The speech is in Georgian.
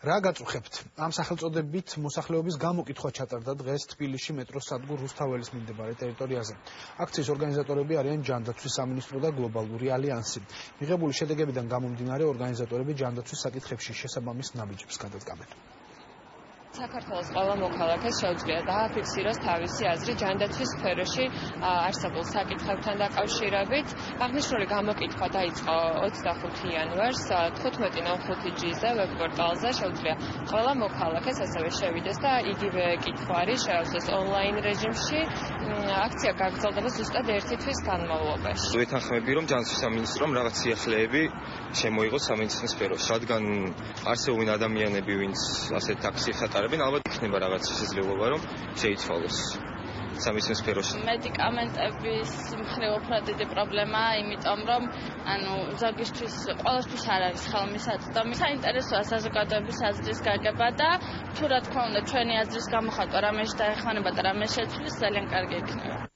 რა გაწუხებთ? ამ სახელწოდებით მოსახლეობის გამოკითხვა ჩატარდა დღეს თბილისში მეტროს სადგურ რუსთაველის მიმდებარე ტერიტორიაზე. აქციის ორგანიზატორები არიან ჯანდაცვის სამინისტრო და გლობალური ალიანსი. მიღებული შედეგებიდან გამომდინარე ორგანიზატორები ჯანდაცვის საკითხებში შესაბამის ნაბიჯებს გადადგამენ. საქართველოს ყველა მოქალაქეს შეუძლია დააფიქსიროს თავისი აზრი ჯანდაცვის სფეროში არსებულ საკითხებთან დაკავშირებით. აღნიშნული გამოკითხვა დაიწყო 25 იანვარს 15:05-ზე ვებ-პორტალზე. შეუძლია ყველა მოქალაქეს ასევე შევიდეს და იგივე კითხვარი შეავსოს ონლაინ რეჟიმში. აქცია გაგრძელდება ზუსტად 1 თვის განმავლობაში. ვეთანხმები, რომ ჯანდაცვის სამინისტრომ რაღაც სიახლეები შემოიღოს სამინისტრო სფეროში, რადგან არსებობენ ადამიანები, ვინც ასეთ აქციებს ატარებენ, ალბათ იქნება რაღაც შესაძლებლობა, რომ შეიცვალოს სამინისტრო სფეროში. მედიკამენტების მხრივ უფრო დიდი პრობლემაა, იმიტომ რომ ზოგისთვის ყველასთვის არ არის ხელმისაწვდომი. საინტერესოა საზოგადოების აზრის გაგება და თუ რა თქმა უნდა ჩვენი აზრის გამოხატვა რამეში დაეხმარება და რამე შეცვლის ძალიან კარგი იქნება.